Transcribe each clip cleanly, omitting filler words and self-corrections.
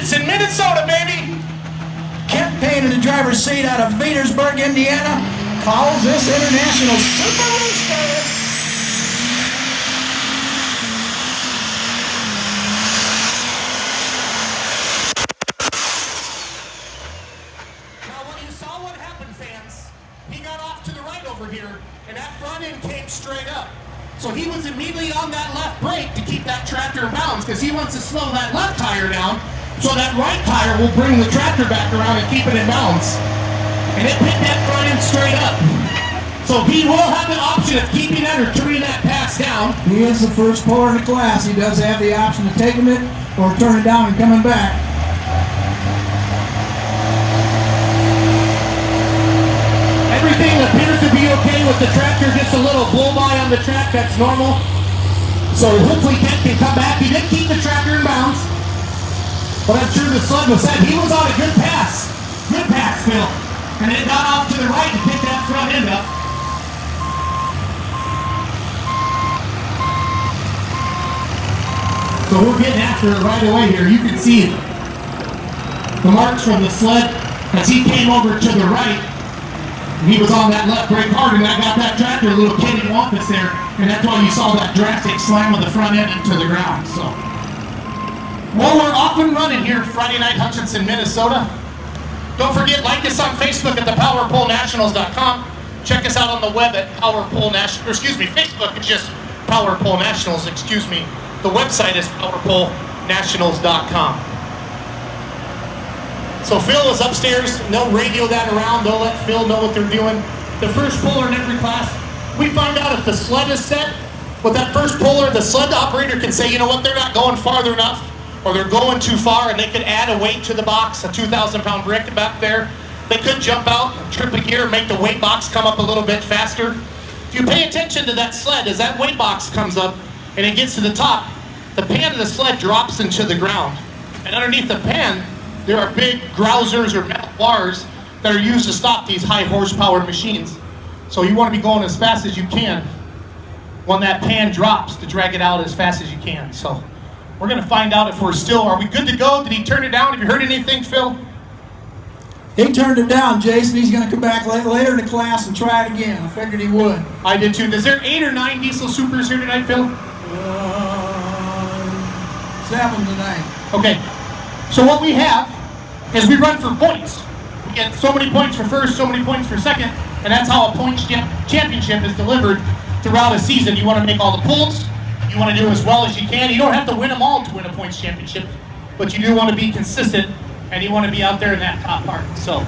Hutchinson, Minnesota, baby. Kent Payne in the driver's seat out of Petersburg, Indiana, calls this International Super Rooster. Now, when you saw what happened, fans, he got off to the right over here, and that front end came straight up. So he was immediately on that left brake to keep that tractor in bounds because he wants to slow that left tire down so that right tire will bring the tractor back around and keep it in bounds. And it picked that front end straight up. So he will have the option of keeping that or turning that pass down. He is the first puller in the class. He does have the option of taking it or turning down and coming back. Everything appears to be okay with the tractor, just a little blow-by on the track, that's normal. So hopefully Kent can come back. He did keep the tractor in bounds, but I'm sure the sled was set. He was on a good pass, Phil. And it got off to the right and picked that front end up. So we're getting after it right away here. You can see the marks from the sled as he came over to the right. He was on that left brake hard, and that got that tractor a little cattywampus there, and that's why you saw that drastic slam of the front end into the ground. So, well, we're off and running here Friday night, Hutchinson, Minnesota. Don't forget, like us on Facebook at the PowerPullNationals.com. Check us out on the web at Facebook is just PowerPull Nationals, The website is PowerPullNationals.com. So Phil is upstairs, they'll radio that around, they'll let Phil know what they're doing. The first puller in every class, we find out if the sled is set. With that first puller, the sled operator can say, you know what, they're not going farther enough, or they're going too far, and they could add a weight to the box, a 2,000-pound brick back there. They could jump out, trip a gear, make the weight box come up a little bit faster. If you pay attention to that sled, as that weight box comes up and it gets to the top, the pan of the sled drops into the ground. And underneath the pan, there are big grousers or metal bars that are used to stop these high horsepower machines. So you want to be going as fast as you can when that pan drops to drag it out as fast as you can. So we're going to find out if we're still, are we good to go? Did he turn it down? Have you heard anything, Phil? He turned it down, Jason. He's going to come back later in the class and try it again. I figured he would. I did too. Is there 8 or 9 diesel supers here tonight, Phil? 7 tonight. Okay. So what we have is we run for points. We get so many points for first, so many points for second, and that's how a points championship is delivered throughout a season. You want to make all the pulls. You want to do as well as you can. You don't have to win them all to win a points championship, but you do want to be consistent, and you want to be out there in that top part. So,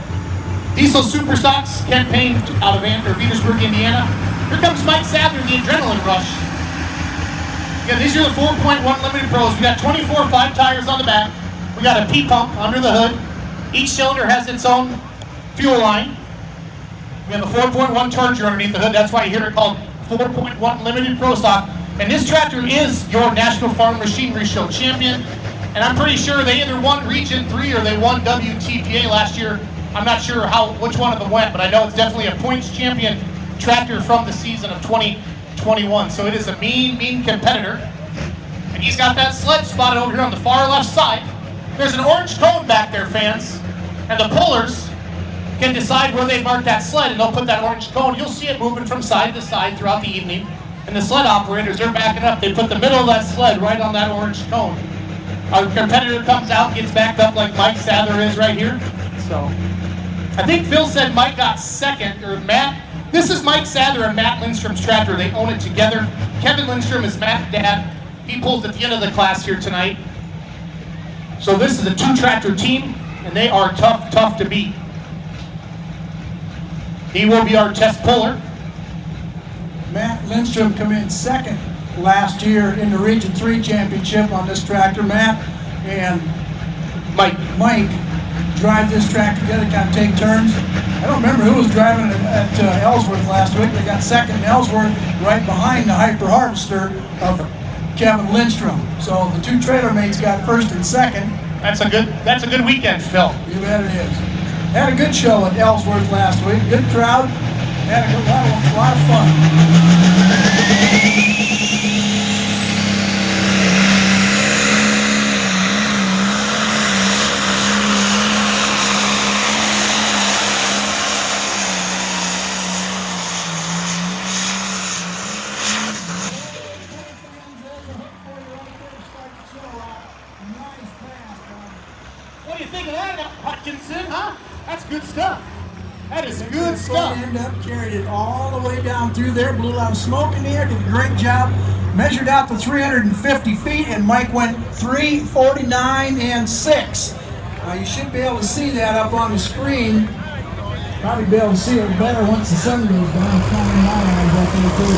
diesel super stocks, Kent Payne out of Petersburg, Indiana. Here comes Mike Sadler, the adrenaline rush. Yeah, these are the 4.1 Limited Pros. We got 24 5 tires on the back. We got a P-pump under the hood. Each cylinder has its own fuel line. We have a 4.1 Charger underneath the hood. That's why you hear it called 4.1 Limited Pro Stock. And this tractor is your National Farm Machinery Show champion. And I'm pretty sure they either won Region 3 or they won WTPA last year. I'm not sure which one of them went, but I know it's definitely a points champion tractor from the season of 2021. So it is a mean competitor. And he's got that sled spotted over here on the far left side. There's an orange cone back there, fans, and the pullers can decide where they mark that sled, and they'll put that orange cone. You'll see it moving from side to side throughout the evening, and the sled operators, they're backing up. They put the middle of that sled right on that orange cone. Our competitor comes out, gets backed up like Mike Sadler is right here. So, I think Phil said Mike got second, or Matt. This is Mike Sadler and Matt Lindstrom's tractor. They own it together. Kevin Lindstrom is Matt's dad. He pulls at the end of the class here tonight. So this is a 2-tractor team, and they are tough to beat. He will be our test puller. Matt Lindstrom come in second last year in the Region 3 championship on this tractor. Matt and Mike drive this tractor together, kind of take turns. I don't remember who was driving it at Ellsworth last week. They got second in Ellsworth, right behind the Hyper Harvester of Kevin Lindstrom. So the 2 trailer mates got first and second. That's a good weekend, Phil. You bet it is. Had a good show at Ellsworth last week. Good crowd. Had a lot of fun. What do you think of that, Hutchinson, huh? That's good stuff. That is good The stuff. front end up, carried it all the way down through there, blew out smoke in the air, did a great job. Measured out to 350 feet, and Mike went 349 and 6. You should be able to see that up on the screen. Probably be able to see it better once the sun goes down. It's not in my eyes, I think, too.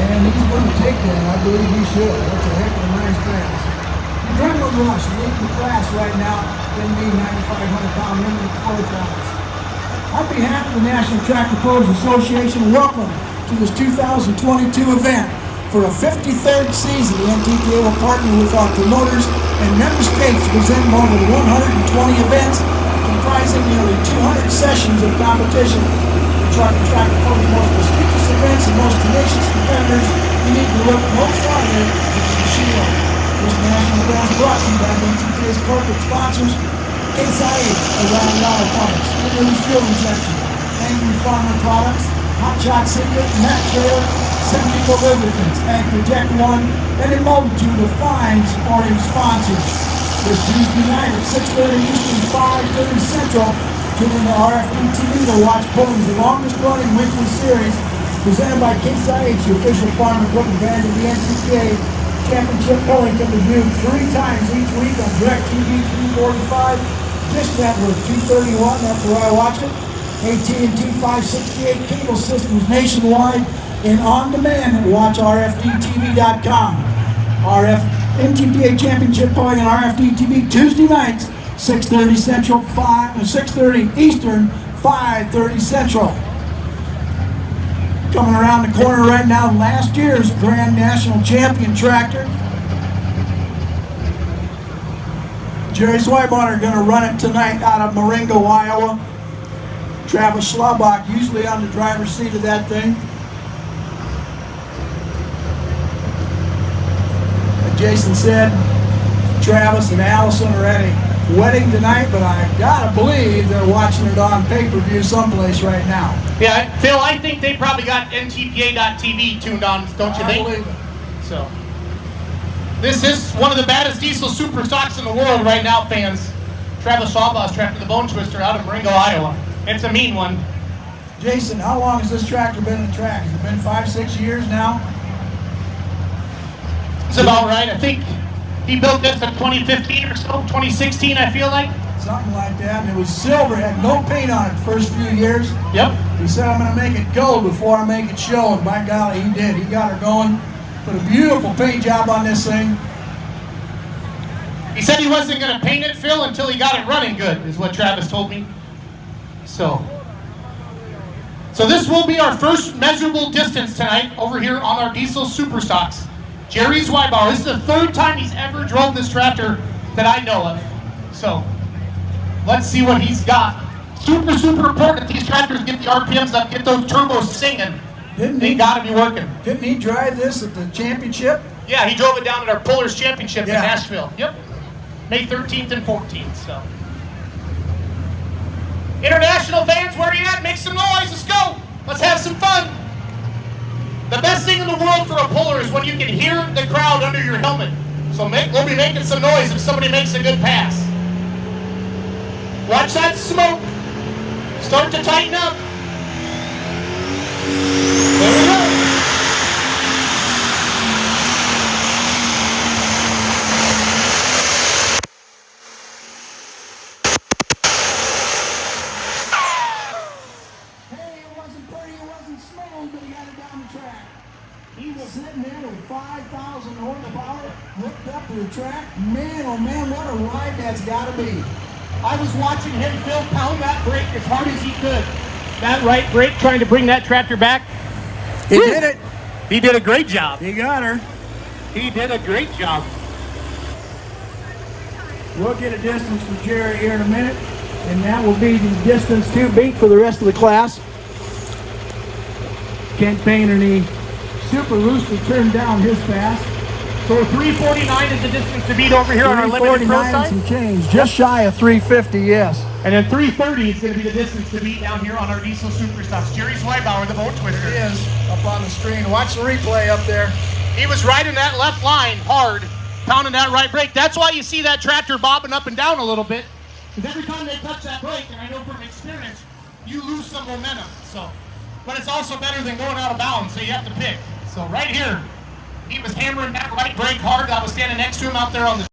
And he's going to take that. I believe he should. That's a heck of a nice pass. Adrenaline rush, leading the class right now in the 9,500-pound limited pro class. On behalf of the National Tractor Pros Association, welcome to this 2022 event. For a 53rd season, the NTPA will partner with our promoters and member states to present more than 120 events comprising nearly 200 sessions of competition. The Truck and Tractor Pros' most prestigious events and most tenacious competitors, you need to look no farther than the Shield. This national event is brought to you by the NTPA's corporate sponsors, Case IH, Around Dollar Products, Introduce Fuel Injection, Angry Farmer Products, Hot Shot Secret, Matt Trailer, Central Lubricants, and Protect One, and a multitude of fine supporting sponsors. This Tuesday night at 6:30 Eastern, 5:30 Central, tune in to RFD TV to watch Pulling's longest running weekly series, presented by Case IH, the official farm equipment brand of the NTPA. Championship Pulling can be viewed 3 times each week on DirecTV 345, Dish Network 231, that's where I watch it, AT&T 568 cable systems nationwide, and on demand at watchrfdtv.com. NTPA Championship Pulling and RFD TV Tuesday nights, 6:30 Central, 6:30 Eastern, 5:30 Central. Coming around the corner right now, last year's Grand National Champion tractor. Jerry Zweibacher going to run it tonight out of Marengo, Iowa. Travis Schlabach usually on the driver's seat of that thing. Like Jason said, Travis and Allison are at a wedding tonight, but I gotta believe they're watching it on pay-per-view someplace right now. Yeah, Phil, I think they probably got NTPA.TV tuned on, don't you think? I believe it. So, this is one of the baddest diesel super stocks in the world right now, fans. Travis Schlabach's tractor, the Bone Twister, out of Marengo, Iowa. It's a mean one. Jason, how long has this tractor been in the track? Has it been 5-6 years now? It's about right. I think he built this in 2015 or so, 2016, I feel like. Something like that. And it was silver, had no paint on it the first few years. Yep. He said, I'm going to make it gold before I make it show. And by golly, he did. He got her going. Put a beautiful paint job on this thing. He said he wasn't going to paint it, Phil, until he got it running good, is what Travis told me. So this will be our first measurable distance tonight over here on our diesel super stocks. Jerry Zweibacher, this is the 3rd time he's ever drove this tractor that I know of. So let's see what he's got. Super, super important that these tractors get the RPMs up, get those turbos singing. They got to be working. Didn't he drive this at the championship? Yeah, he drove it down at our Pullers Championship in Yeah. Nashville. Yep. May 13th and 14th, so. International fans, where are you at? Make some noise, let's go. Let's have some fun. The best thing in the world for a puller is when you can hear the crowd under your helmet. So we'll be making some noise if somebody makes a good pass. Watch that smoke. Start to tighten up. There we go. Hey, it wasn't pretty, it wasn't smooth, but he got it down the track. He was sitting there with 5,000 horsepower hooked up to the track. Man, oh man, what a ride that's got to be. I was watching him, Phil, pound that brake as hard as he could. That right brake, trying to bring that tractor back. He did it. He did a great job. He got her. He did a great job. We'll get a distance for Jerry here in a minute, and that will be the distance to beat for the rest of the class. Kent Payne and the Super Rooster turned down his fast. So 349 is the distance to beat over here on our limited pro 349 side. and some change, just shy of 350, yes. And then 330 is going to be the distance to beat down here on our diesel super stocks. Jerry Zweibacher, the Bone Twister. There he is up on the screen. Watch the replay up there. He was riding that left line hard, pounding that right brake. That's why you see that tractor bobbing up and down a little bit. Because every time they touch that brake, and I know from experience, you lose some momentum. So, but it's also better than going out of balance, so you have to pick. So right here, he was hammering that right brake hard. I was standing next to him out there on the